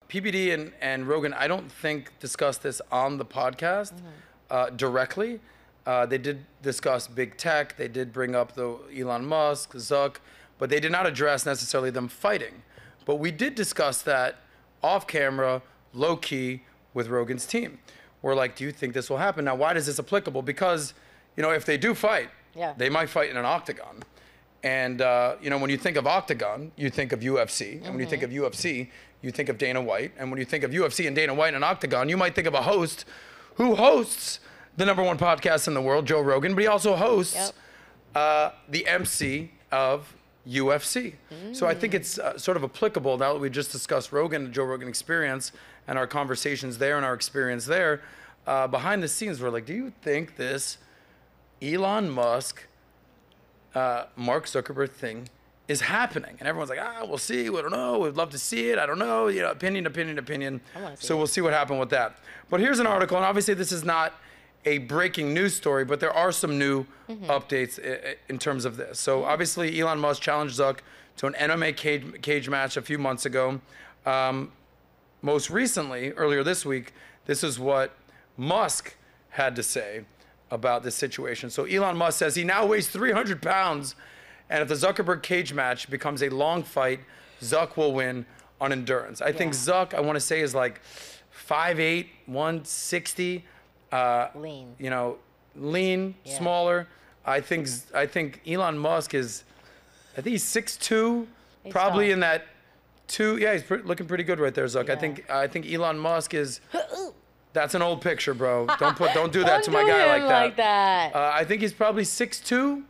PBD and Rogan, I don't think discussed this on the podcast directly. They did discuss big tech. They did bring up the Elon Musk, Zuck, but they did not address necessarily them fighting. But we did discuss that off camera, low key, with Rogan's team. We're like, do you think this will happen? Now, why is this applicable? Because, you know, if they do fight, they might fight in an octagon. And, you know, when you think of octagon, you think of UFC. And when you think of UFC, you think of Dana White. And when you think of UFC and Dana White in an octagon, you might think of a host who hosts the #1 podcast in the world, Joe Rogan, but he also hosts the MC of UFC. So I think it's sort of applicable now that we just discussed Rogan, the Joe Rogan Experience, and our conversations there and our experience there. Behind the scenes, we're like, do you think this Elon Musk, Mark Zuckerberg thing is happening? And everyone's like, we'll see. We don't know. We'd love to see it. I don't know. You know, opinion. So we'll see what happened with that. But here's an article, and obviously this is not a breaking news story, but there are some new updates in terms of this. So obviously Elon Musk challenged Zuck to an MMA cage match a few months ago. Most recently, earlier this week, this is what Musk had to say about this situation. So Elon Musk says he now weighs 300 pounds, and if the Zuckerberg cage match becomes a long fight, Zuck will win on endurance. I think Zuck, I want to say, is like 5'8", 160. Lean. You know, lean, smaller. I think Elon Musk is, I think he's 6'2", probably in that 2. Yeah, he's looking pretty good right there, Zuck. I think Elon Musk is. That's an old picture, bro. Don't do that to my guy like that. I think he's probably 6'2",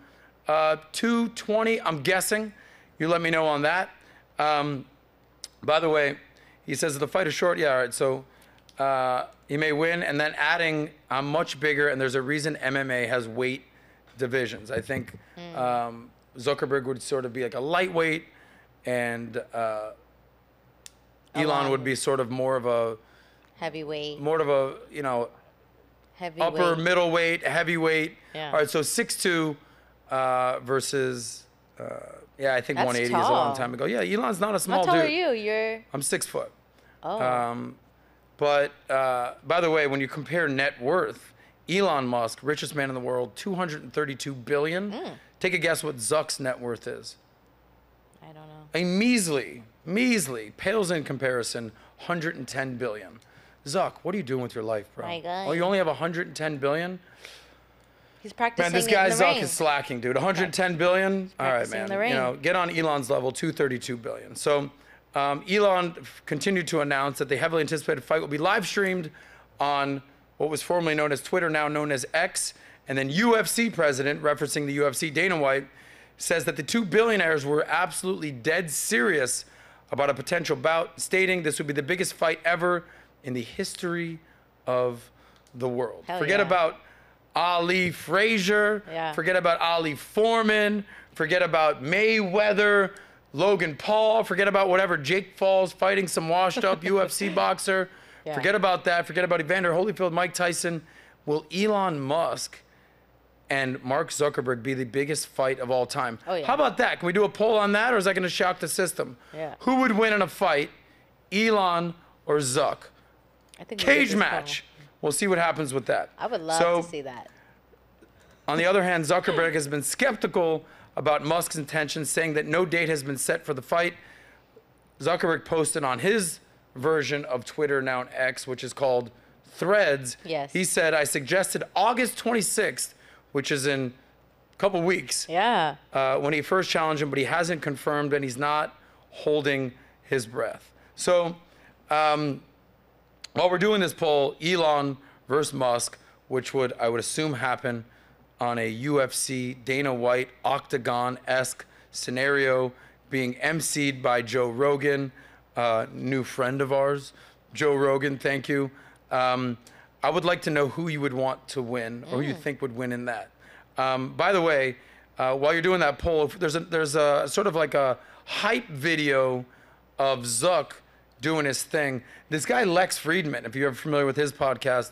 220. I'm guessing. You let me know on that. By the way, he says the fight is short. Yeah, all right. So he may win, and then adding, I'm much bigger, and there's a reason MMA has weight divisions. I think Zuckerberg would sort of be like a lightweight, and Elon would be sort of more of a heavyweight. More of a, you know, upper middleweight, heavyweight. Yeah. All right, so 6'2" versus, I think 180 is a long time ago. Yeah, Elon's not a small dude. How tall are you? I'm 6 foot. Oh. But by the way, when you compare net worth, Elon Musk, richest man in the world, $232 billion. Take a guess what Zuck's net worth is. I don't know. A measly, pales in comparison, $110 billion. Zuck, what are you doing with your life, bro? My God. Oh, you only have $110 billion? He's practicing. Man, this guy Zuck is slacking, dude. $110 billion? All right, man. You know, get on Elon's level, $232 billion. So Elon continued to announce that the heavily anticipated fight will be live streamed on what was formerly known as Twitter, now known as X. And then UFC president, referencing the UFC, Dana White, says that the two billionaires were absolutely dead serious about a potential bout, stating this would be the biggest fight ever in the history of the world. Forget about Ali Frazier. Forget about Ali Foreman. Forget about Mayweather, Logan Paul. Forget about whatever Jake Paul's fighting some washed up UFC boxer. Forget about that. Forget about Evander Holyfield, Mike Tyson. Will Elon Musk and Mark Zuckerberg be the biggest fight of all time? How about that? Can we do a poll on that, or is that going to shock the system? Who would win in a fight, Elon or Zuck? I think cage match. We'll see what happens with that. I would love to see that. On the other hand, Zuckerberg has been skeptical about Musk's intentions, saying that no date has been set for the fight. Zuckerberg posted on his version of Twitter, now an X, which is called Threads. He said, I suggested August 26th, which is in a couple weeks, when he first challenged him, but he hasn't confirmed, and he's not holding his breath. So while we're doing this poll, Elon versus Musk, which would, I would assume, happen on a UFC Dana White octagon-esque scenario, being emceed by Joe Rogan, new friend of ours. Joe Rogan, thank you. I would like to know who you would want to win, or who you think would win in that. By the way, while you're doing that poll, there's a sort of like a hype video of Zuck doing his thing. This guy, Lex Friedman, if you're familiar with his podcast,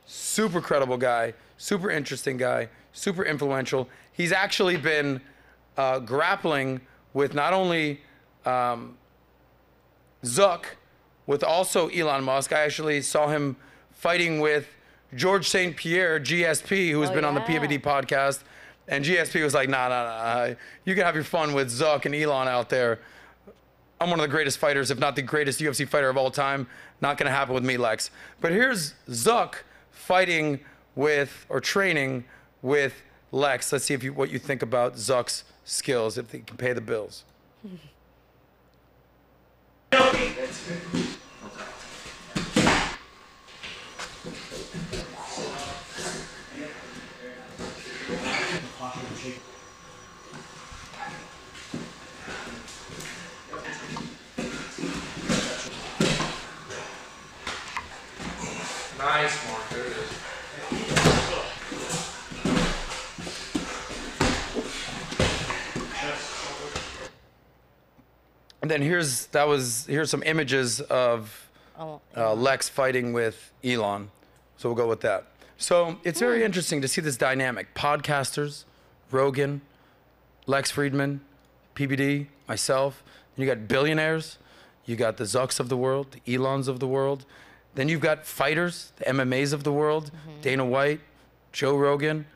super credible guy, super interesting guy, super influential. He's actually been grappling with not only Zuck, with also Elon Musk. I actually saw him fighting with George St. Pierre, GSP, who's been on the PBD podcast. And GSP was like, nah. You can have your fun with Zuck and Elon out there. I'm one of the greatest fighters, if not the greatest UFC fighter of all time. Not going to happen with me, Lex. But here's Zuck fighting with, or training with Lex. Let's see what you think about Zuck's skills, if he can pay the bills. Nice, Mark. There it is. And then here's some images of Lex fighting with Elon. So we'll go with that. So it's very interesting to see this dynamic. Podcasters, Rogan, Lex Friedman, PBD, myself. And you got billionaires. You got the Zucks of the world, the Elons of the world. Then you've got fighters, the MMAs of the world, Dana White, Joe Rogan,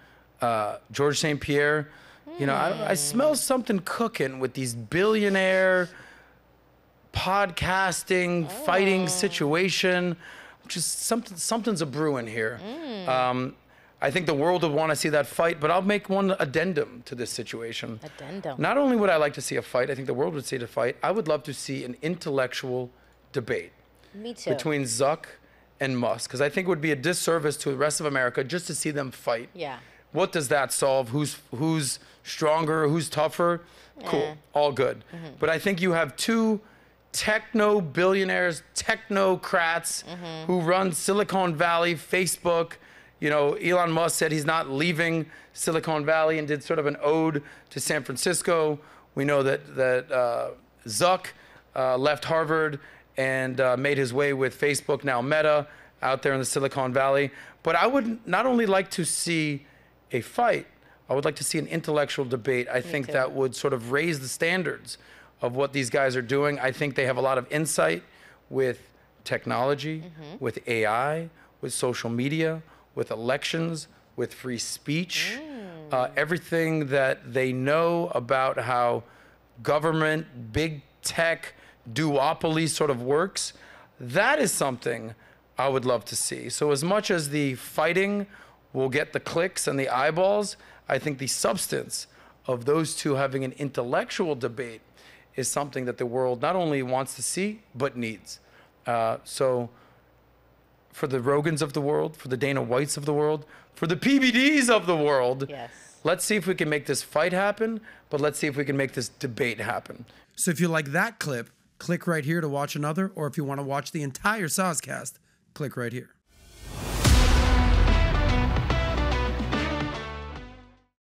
George St. Pierre. You know, I smell something cooking with these billionaire podcasting, fighting situation. Just something's a brewing here. I think the world would want to see that fight, but I'll make one addendum to this situation. Addendum. Not only would I like to see a fight, I think the world would see a fight. I would love to see an intellectual debate. Me too. Between Zuck and Musk, because I think it would be a disservice to the rest of America just to see them fight. Yeah. What does that solve? Who's stronger? Who's tougher? Cool, all good. But I think you have two techno billionaires, technocrats who run Silicon Valley, Facebook. You know, Elon Musk said he's not leaving Silicon Valley and did sort of an ode to San Francisco. We know that Zuck left Harvard and made his way with Facebook, now Meta, out there in the Silicon Valley. But I would not only like to see a fight, I would like to see an intellectual debate. I think that would sort of raise the standards of what these guys are doing. I think they have a lot of insight with technology, with AI, with social media, with elections, with free speech, everything that they know about how government, big tech, duopoly sort of works. That is something I would love to see. So as much as the fighting will get the clicks and the eyeballs, I think the substance of those two having an intellectual debate is something that the world not only wants to see, but needs. So for the Rogans of the world, for the Dana Whites of the world, for the PBDs of the world, let's see if we can make this fight happen, but let's see if we can make this debate happen. So if you like that clip, click right here to watch another, or if you want to watch the entire SOSCAST, click right here.